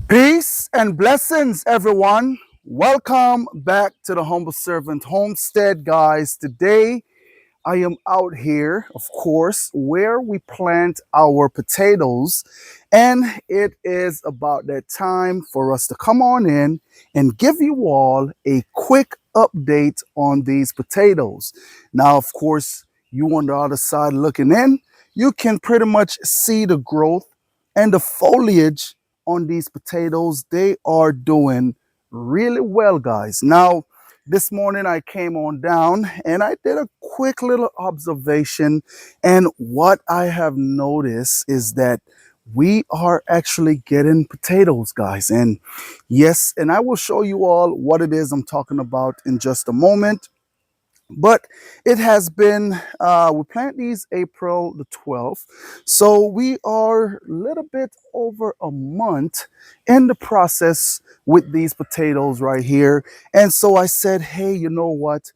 Peace and blessings, everyone. Welcome back to the Humble Servant Homestead, guys. Today, I am out here, of course, where we plant our potatoes, and it is about that time for us to come on in and give you all a quick update on these potatoes. Now, of course, you on the other side looking in, you can pretty much see the growth and the foliage on these potatoes. They are doing really well, guys. Now, this morning I came on down and I did a quick little observation, and what I have noticed is that we are actually getting potatoes, guys. And yes, and I will show you all what it is I'm talking about in just a moment. But it has been, we plant these April the 12th. So we are a little bit over a month in the process with these potatoes right here. And so I said, hey, you know what?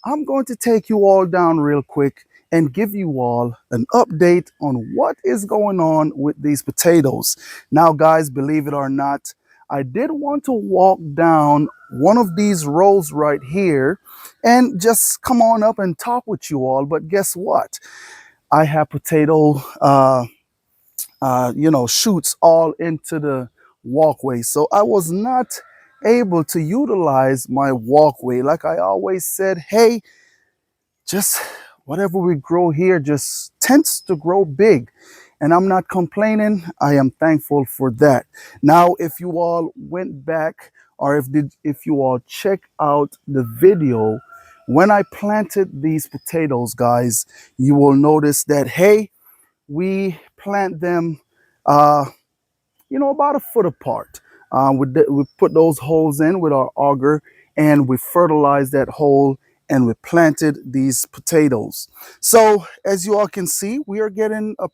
I'm going to take you all down real quick and give you all an update on what is going on with these potatoes. Now, guys, believe it or not, I did want to walk down one of these rows right here and just come on up and talk with you all. But guess what? I have potato, shoots all into the walkway. So I was not able to utilize my walkway. Like I always said, hey, just whatever we grow here just tends to grow big. And I'm not complaining. I am thankful for that. Now, if you all went back, or if you all check out the video when I planted these potatoes, guys, you will notice that, hey, we plant them about a foot apart. We put those holes in with our auger, and we fertilized that hole, and we planted these potatoes. So as you all can see, we are getting a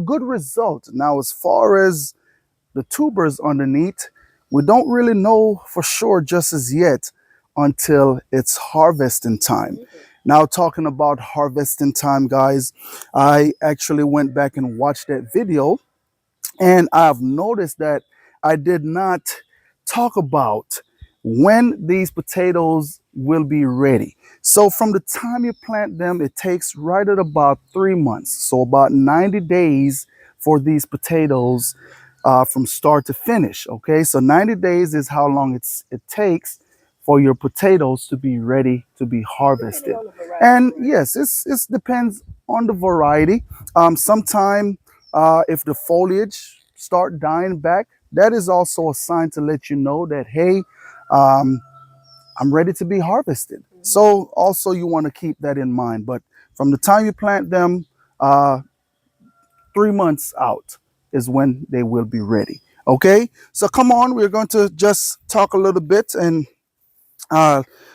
good result. Now, as far as the tubers underneath, we don't really know for sure just as yet until it's harvesting time. Now, talking about harvesting time, guys, I actually went back and watched that video, and I've noticed that I did not talk about when these potatoes will be ready. So from the time you plant them, it takes right at about 3 months. So about 90 days for these potatoes from start to finish. Okay, so 90 days is how long it takes for your potatoes to be ready to be harvested. And yes, it depends on the variety. Sometime if the foliage start dying back, that is also a sign to let you know that, hey, I'm ready to be harvested. So also you want to keep that in mind. But from the time you plant them, 3 months out is when they will be ready. Okay, so come on, we're going to just talk a little bit and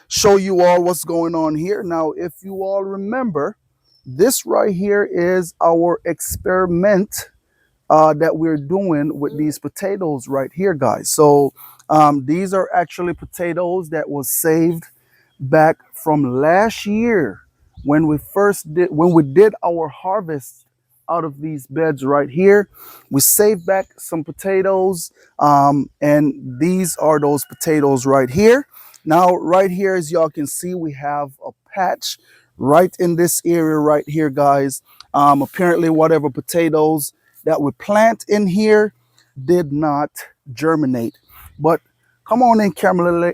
show you all what's going on here. Now, if you all remember, this right here is our experiment that we're doing with these potatoes right here, guys. So these are actually potatoes that was saved back from last year when we did our harvest out of these beds right here. We saved back some potatoes, and these are those potatoes right here. Now, right here, as y'all can see, we have a patch right in this area right here, guys. Apparently, whatever potatoes that we plant in here did not germinate. But come on in, camera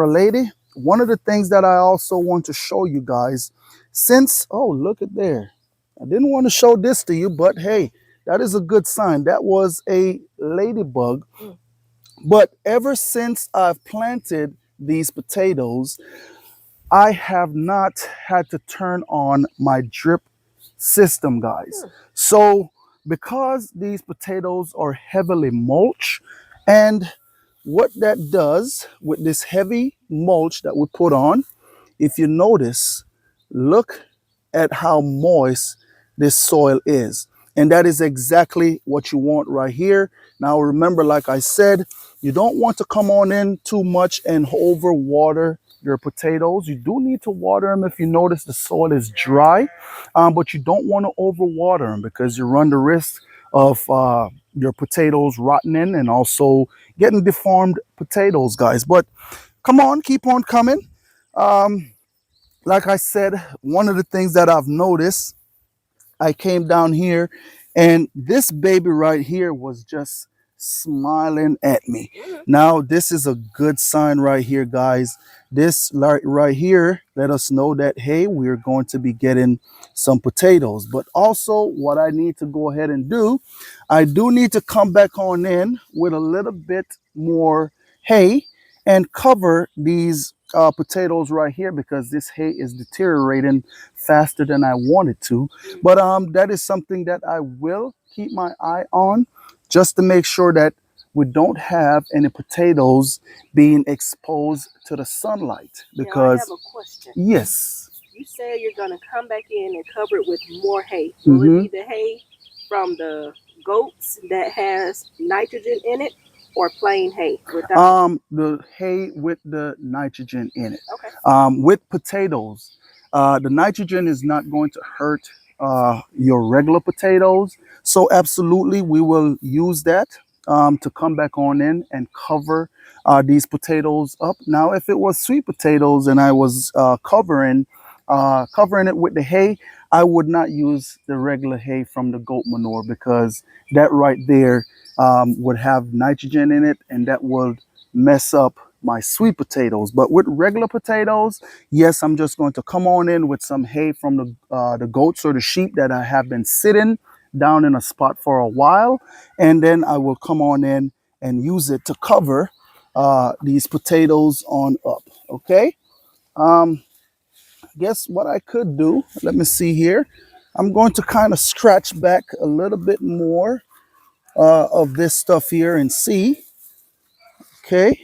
lady. One of the things that I also want to show you guys, oh, look at there. I didn't want to show this to you, but hey, that is a good sign. That was a ladybug. But ever since I've planted these potatoes, I have not had to turn on my drip system, guys. So because these potatoes are heavily mulched, and what that does with this heavy mulch that we put on, if you notice, look at how moist this soil is. And that is exactly what you want right here. Now, remember, like I said, you don't want to come on in too much and over water your potatoes. You do need to water them if you notice the soil is dry, but you don't want to overwater them because you run the risk of your potatoes rotting and also getting deformed potatoes, guys. But come on, keep on coming. Um, like I said, one of the things that I've noticed, I came down here and this baby right here was just smiling at me. Now, this is a good sign right here, guys. This right here let us know that, hey, we're going to be getting some potatoes. But also what I need to go ahead and do, I do need to come back on in with a little bit more hay and cover these potatoes right here, because this hay is deteriorating faster than I wanted to. But that is something that I will keep my eye on, just to make sure that we don't have any potatoes being exposed to the sunlight. Because now I have a question. Yes. You said you're going to come back in and cover it with more hay. Will it be the hay from the goats that has nitrogen in it, or plain hay without? The hay with the nitrogen in it. Okay. With potatoes, the nitrogen is not going to hurt your regular potatoes. So absolutely, we will use that to come back on in and cover these potatoes up. Now, if it was sweet potatoes and I was covering it with the hay, I would not use the regular hay from the goat manure, because that right there would have nitrogen in it, and that would mess up my sweet potatoes. But with regular potatoes, yes, I'm just going to come on in with some hay from the goats or the sheep that I have been sitting down in a spot for a while, and then I will come on in and use it to cover these potatoes on up. Okay. Guess what I could do? Let me see here. I'm going to kind of scratch back a little bit more of this stuff here and see. Okay.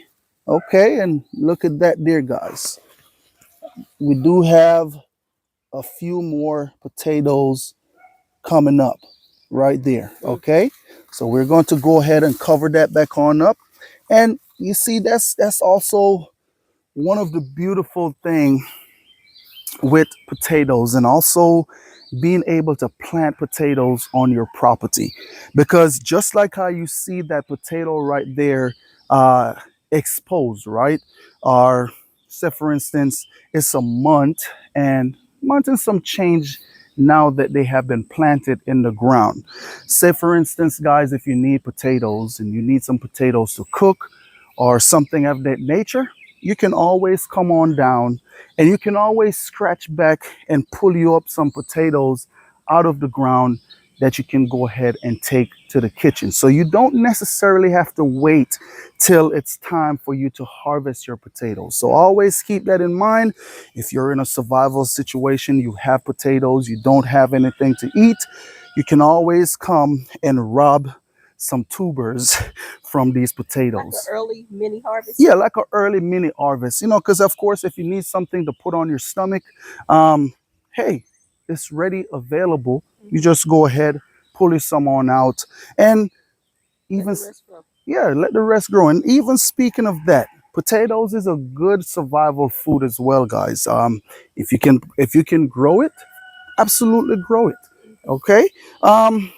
Okay. And look at that there, guys. We do have a few more potatoes coming up right there. Okay. So we're going to go ahead and cover that back on up. And you see, that's also one of the beautiful things with potatoes, and also being able to plant potatoes on your property, because just like how you see that potato right there exposed, right, or say for instance it's a month and some change now that they have been planted in the ground. Say for instance, guys, if you need potatoes and you need some potatoes to cook or something of that nature, you can always come on down and you can always scratch back and pull you up some potatoes out of the ground that you can go ahead and take to the kitchen. So you don't necessarily have to wait till it's time for you to harvest your potatoes. So always keep that in mind. If you're in a survival situation, you have potatoes, you don't have anything to eat, you can always come and rob some tubers from these potatoes. Like an early mini harvest? Yeah, like an early mini harvest, because of course, if you need something to put on your stomach, hey, it's ready, available. You just go ahead, pull it some on out, and even, yeah, let the rest grow. And even speaking of that, potatoes is a good survival food as well, guys. If you can grow it, absolutely grow it. Okay.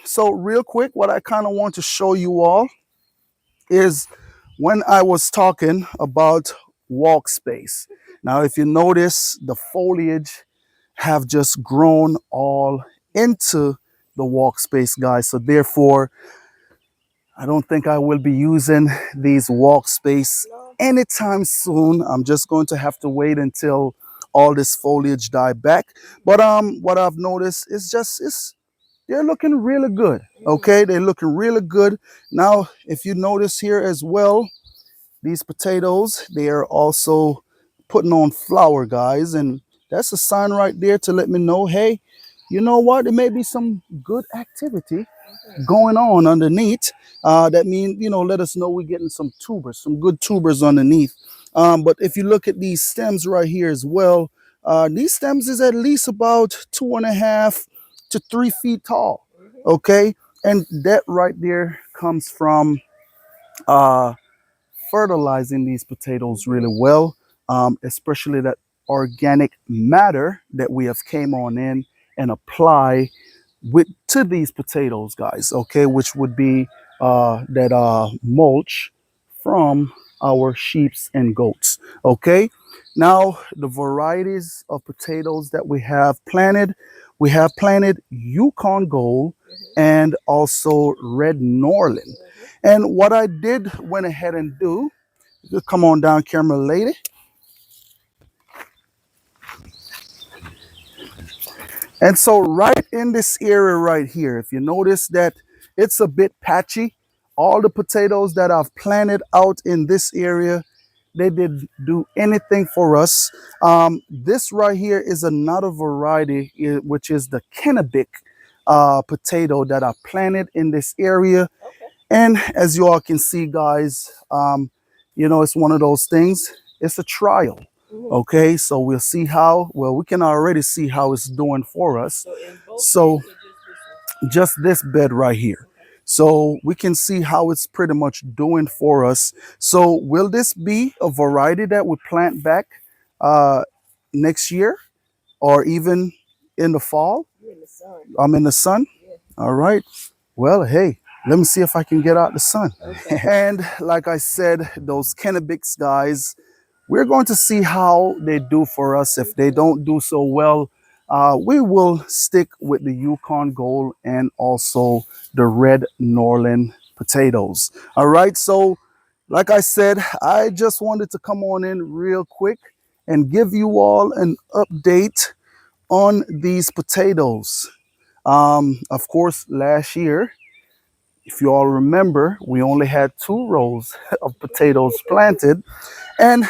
So real quick, what I kind of want to show you all is when I was talking about walk space. Now, if you notice, the foliage have just grown all into the walk space, guys. So therefore, I don't think I will be using these walk space anytime soon. I'm just going to have to wait until all this foliage die back. But what I've noticed is they're looking really good. Okay, they're looking really good. Now, if you notice here as well, these potatoes, they are also putting on flower, guys, and that's a sign right there to let me know, hey, you know what, there may be some good activity going on underneath. That means, let us know we're getting some tubers, some good tubers underneath. But if you look at these stems right here as well, these stems is at least about 2.5 to 3 feet tall. Okay, and that right there comes from fertilizing these potatoes really well, especially that organic matter that we have came on in and apply to these potatoes, guys. Okay, which would be mulch from our sheeps and goats. Okay, now the varieties of potatoes that we have planted Yukon Gold and also Red Norland. And what I did went ahead and do, just come on down camera lady. And so right in this area right here, if you notice that it's a bit patchy, all the potatoes that I've planted out in this area, they didn't do anything for us. This right here is another variety, which is the Kennebec potato that I planted in this area. And as you all can see, guys, it's one of those things. It's a trial. Okay, so we'll see how, well, we can already see how it's doing for us. So just this bed right here. So we can see how it's pretty much doing for us. So will this be a variety that we plant back next year or even in the fall? I'm in the sun. All right. Well, hey, let me see if I can get out the sun. Okay. And like I said, those Kennebecs guys, we're going to see how they do for us. If they don't do so well, we will stick with the Yukon Gold and also the Red Norland potatoes. All right, so like I said, I just wanted to come on in real quick and give you all an update on these potatoes. Of course, last year, if you all remember, we only had 2 rows of potatoes planted. And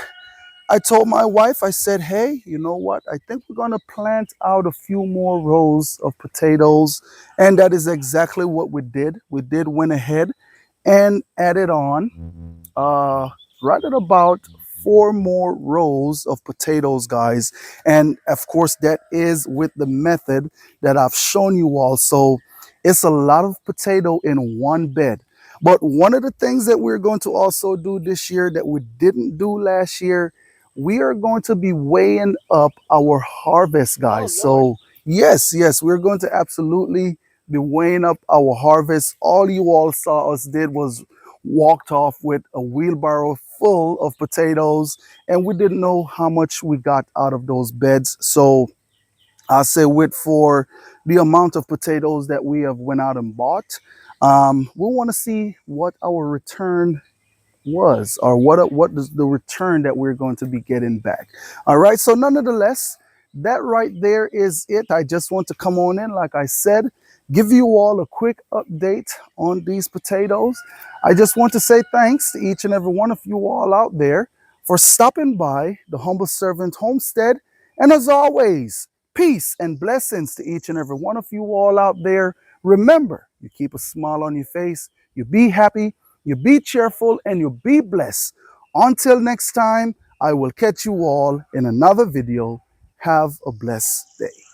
I told my wife, I said, hey, you know what? I think we're going to plant out a few more rows of potatoes. And that is exactly what we did. We did went ahead and added on right at about 4 more rows of potatoes, guys. And of course, that is with the method that I've shown you all. So it's a lot of potato in one bed. But one of the things that we're going to also do this year that we didn't do last year, we are going to be weighing up our harvest, guys. So yes, we're going to absolutely be weighing up our harvest. All you all saw us did was walked off with a wheelbarrow full of potatoes, and we didn't know how much we got out of those beds. So I say with for the amount of potatoes that we have went out and bought, we want to see what our return was, or what is the return that we're going to be getting back. All right, so nonetheless, that right there is it. I just want to come on in, like I said, give you all a quick update on these potatoes. I just want to say thanks to each and every one of you all out there for stopping by the Humble Servant Homestead. And as always, peace and blessings to each and every one of you all out there. Remember, you keep a smile on your face, you be happy, you be cheerful, and you be blessed. Until next time, I will catch you all in another video. Have a blessed day.